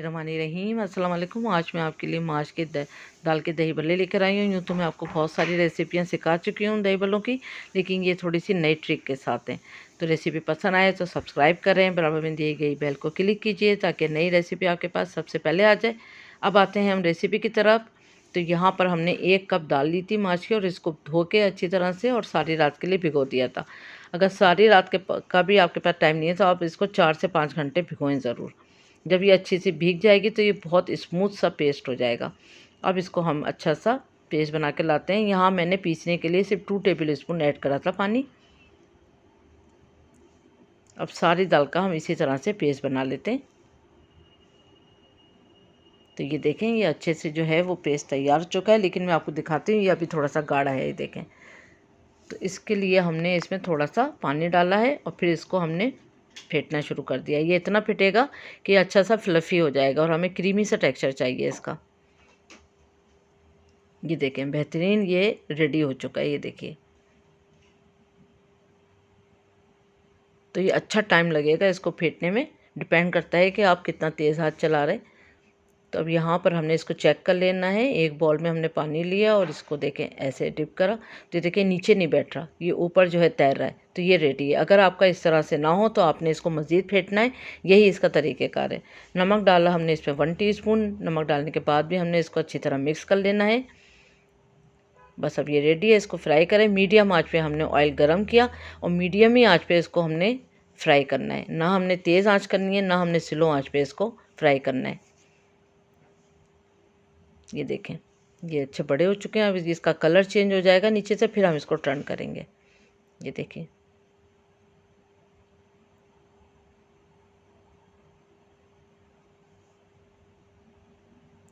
रहीम अस्सलाम वालेकुम। आज मैं आपके लिए माश के दाल के दही भल्ले लेकर आई हूँ। यूँ तो मैं आपको बहुत सारी रेसिपियाँ सिखा चुकी हूँ दही भल्लों की, लेकिन ये थोड़ी सी नई ट्रिक के साथ हैं। तो रेसिपी पसंद आए तो सब्सक्राइब करें, बराबर में दी गई बेल को क्लिक कीजिए ताकि नई रेसिपी आपके पास सबसे पहले आ जाए। अब आते हैं हम रेसिपी की तरफ। तो यहाँ पर हमने 1 कप दाल ली थी माश की और इसको धो के अच्छी तरह से और सारी रात के लिए भिगो दिया था। अगर सारी रात का भी आपके पास टाइम नहीं है तो आप इसको 4 से 5 घंटे भिगोएं ज़रूर। जब ये अच्छी से भीग जाएगी तो ये बहुत स्मूथ सा पेस्ट हो जाएगा। अब इसको हम अच्छा सा पेस्ट बना के लाते हैं। यहाँ मैंने पीसने के लिए सिर्फ 2 टेबल स्पून ऐड करा था पानी। अब सारी दाल का हम इसी तरह से पेस्ट बना लेते हैं। तो ये देखें, ये अच्छे से जो है वो पेस्ट तैयार हो चुका है, लेकिन मैं आपको दिखाती हूँ ये अभी थोड़ा सा गाढ़ा है। ये देखें, तो इसके लिए हमने इसमें थोड़ा सा पानी डाला है और फिर इसको हमने फेंटना शुरू कर दिया। ये इतना फेंटेगा कि अच्छा सा फ्लफ़ी हो जाएगा और हमें क्रीमी सा टेक्सचर चाहिए इसका। ये देखें, बेहतरीन ये रेडी हो चुका है। ये देखिए, तो ये अच्छा टाइम लगेगा इसको फेंटने में, डिपेंड करता है कि आप कितना तेज़ हाथ चला रहे। तो अब यहाँ पर हमने इसको चेक कर लेना है। एक बॉल में हमने पानी लिया और इसको देखें ऐसे डिप करा, तो देखिए नीचे नहीं बैठ रहा, ये ऊपर जो है तैर रहा है। तो ये रेडी है। अगर आपका इस तरह से ना हो तो आपने इसको मज़ीद फेंटना है। यही इसका तरीक़ेकार है। नमक डाला हमने इसमें 1 टीस्पून। नमक डालने के बाद भी हमने इसको अच्छी तरह मिक्स कर लेना है। बस अब ये रेडी है। इसको फ्राई करें। मीडियम आँच पे हमने ऑयल गरम किया और मीडियम ही आँच पे इसको हमने फ्राई करना है। ना हमने तेज़ आँच करनी है, ना हमने स्लो आँच पे इसको फ्राई करना है। ये देखें, ये अच्छे बड़े हो चुके हैं। अब इसका कलर चेंज हो जाएगा नीचे से, फिर हम इसको टर्न करेंगे। ये देखिए,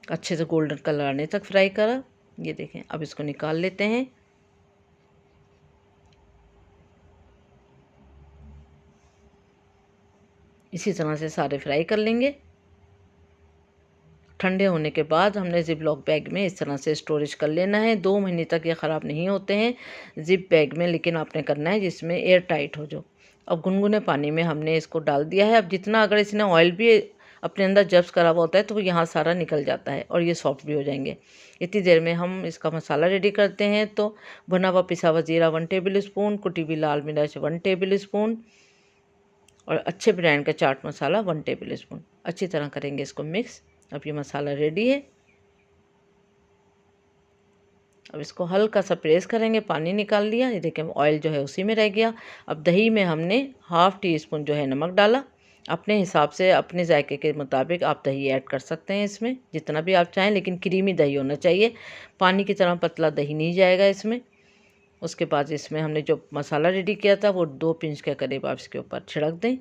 अच्छे से गोल्डन कलर आने तक फ्राई करा। ये देखें, अब इसको निकाल लेते हैं। इसी तरह से सारे फ्राई कर लेंगे। ठंडे होने के बाद हमने ज़िप लॉक बैग में इस तरह से स्टोरेज कर लेना है। 2 महीने तक ये ख़राब नहीं होते हैं ज़िप बैग में, लेकिन आपने करना है जिसमें एयर टाइट हो जो। अब गुनगुने पानी में हमने इसको डाल दिया है। अब जितना अगर इसने ऑयल भी अपने अंदर जब्स करा हुआ होता है तो वो यहाँ सारा निकल जाता है और ये सॉफ्ट भी हो जाएंगे। इतनी देर में हम इसका मसाला रेडी करते हैं। तो भुना हुआ पिसा हुआ ज़ीरा 1 टेबल स्पून, कुटी हुई लाल मिर्च 1 टेबल स्पून और अच्छे ब्रांड का चाट मसाला 1 टेबल स्पून। अच्छी तरह करेंगे इसको मिक्स। अब ये मसाला रेडी है। अब इसको हल्का सा प्रेस करेंगे। पानी निकाल लिया। ये देखिए, ऑयल जो है उसी में रह गया। अब दही में हमने ½ टीस्पून जो है नमक डाला। अपने हिसाब से, अपने जायके के मुताबिक आप दही ऐड कर सकते हैं इसमें, जितना भी आप चाहें, लेकिन क्रीमी दही होना चाहिए। पानी की तरह पतला दही नहीं जाएगा इसमें। उसके बाद इसमें हमने जो मसाला रेडी किया था वो 2 पिंच के करीब आप इसके ऊपर छिड़क दें।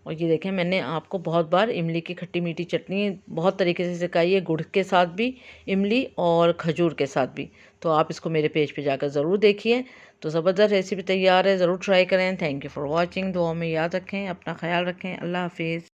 और ये देखें, मैंने आपको बहुत बार इमली की खट्टी मीठी चटनी बहुत तरीके से सिखाई है, गुड़ के साथ भी इमली और खजूर के साथ भी। तो आप इसको मेरे पेज पे जाकर ज़रूर देखिए। तो ज़बरदस्त रेसिपी तैयार है, ज़रूर ट्राई करें। Thank you for watching. दुआ में याद रखें, अपना ख्याल रखें। अल्लाह हाफिज़।